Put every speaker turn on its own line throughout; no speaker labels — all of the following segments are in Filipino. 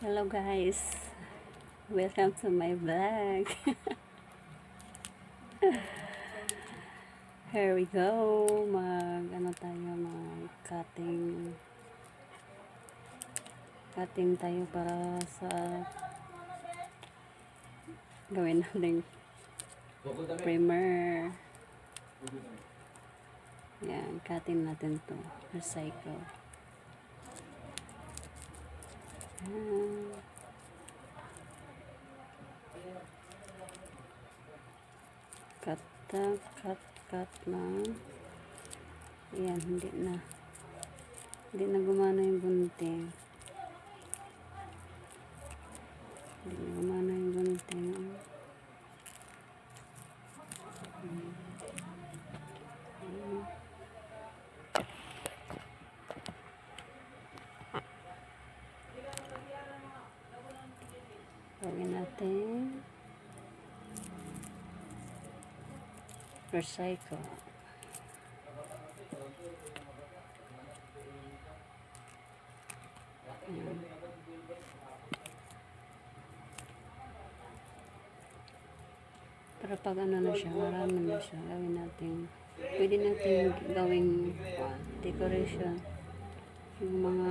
Hello guys, welcome to my vlog. Here we go, cutting tayo para sa gawin natin primer. Yan, cutting natin to, recycle. Cut na. Ayan, hindi na gumana yung gunting. Gawin natin recycle. Para pag ano na siya, marami na siya, gawin natin, pwede natin gawing decoration, yung mga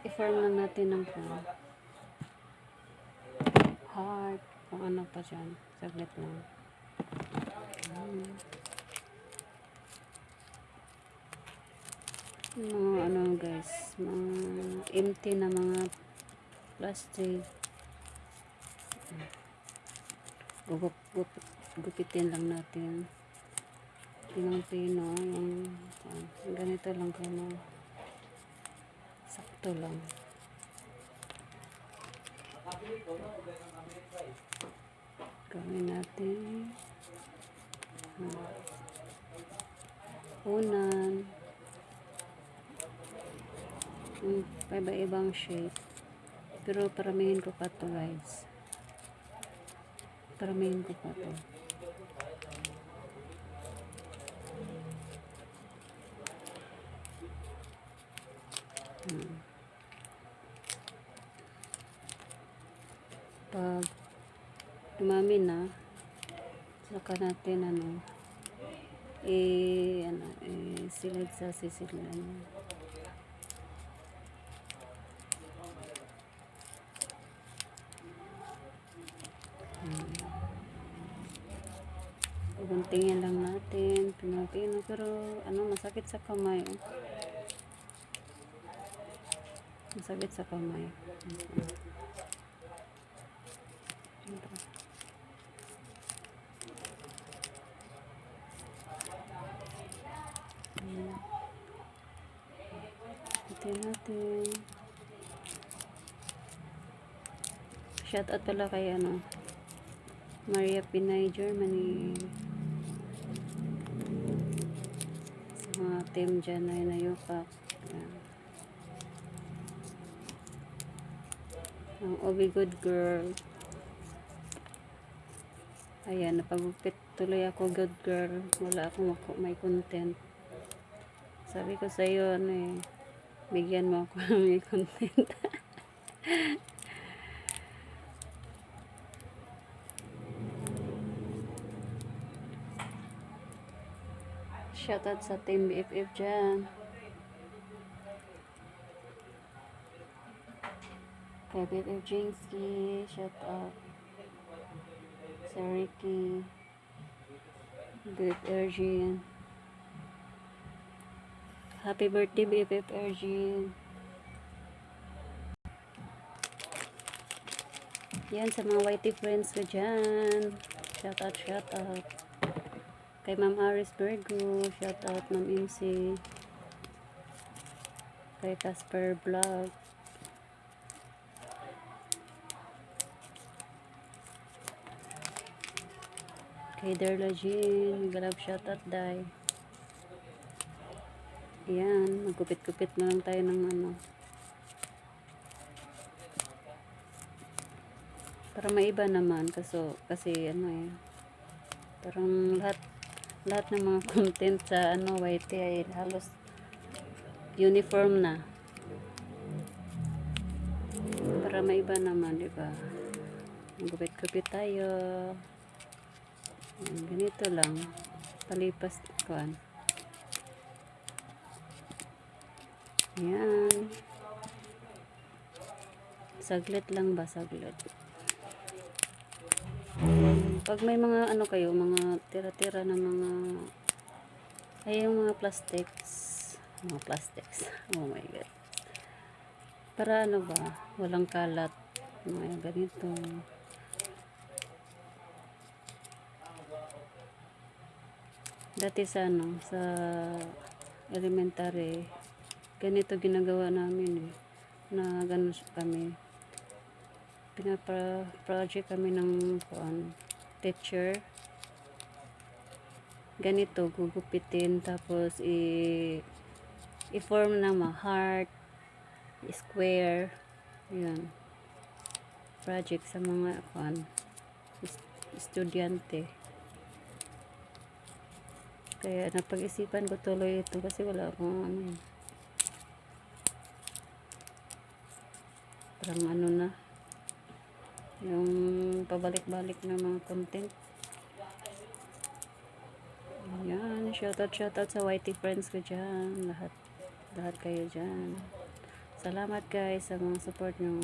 i-form lang natin ng heart, kung ano pa dyan, saglit lang. Mga ano guys, mga empty na mga plastic, gupitin lang natin pinang-pino, yung ganito lang kamo, sakto lang. Gawin natin unan, iba-ibang shape, pero paramihin ko pa to guys, paramihin ko pa to. Pag dumami na, saka natin silid sa sisilan. Guntingin lang natin, pinapino, pero masakit sa kamay. Masakit sa kamay. Natin. Shout out pala kay Maria Pinay, Germany. Sa mga team dyan ay nayupak. Ang Obi Good Girl. Ayan, napagupit tuloy ako, good girl. Wala akong may content. Sabi ko sa iyo, bigyan mo ako ng may content. Shoutout sa team BFF dyan. Kay BFF Jingsky, shoutout. Sa Ricky, BFF Ergin. Happy birthday BFF Ergin. Yan sa mga whitey friends ko dyan. Shoutout. Kay Ma'am Aris Virgo, shoutout Ma'am MC. Kay Casper Vlog. Kay Darla Jean, galab shoutout day. Ayan, magkupit-kupit na lang tayo ng para maiba naman, kasi parang lahat ng mga content sa YT ay halos uniform na. Para maiba naman, di ba? Gupit-gupit tayo. Ganito lang. Palipas kuan. Yan. Saglit lang ba? Saglit. Pag may mga ano kayo, mga tira-tira na mga ay yung mga plastics. Oh my god. Para ano ba? Walang kalat. Mga ganito. Dati sa ano, sa elementary, ganito ginagawa namin eh. Na ganun kami. Pinapa-project kami ng teacher. Ganito, gugupitin, tapos i-form na heart, square, yun. Project sa mga estudyante. Kaya napag-isipan ko tuloy ito kasi wala akong parang na yung pabalik-balik na mga content. Ayan, shoutout sa YT friends ko dyan, lahat kayo dyan. Salamat guys sa mga support nyo,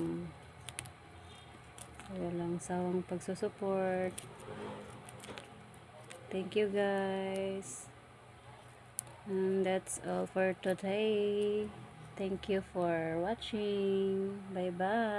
walang sawang pagsusupport. Thank you guys. And that's all for today. Thank you for watching. Bye bye.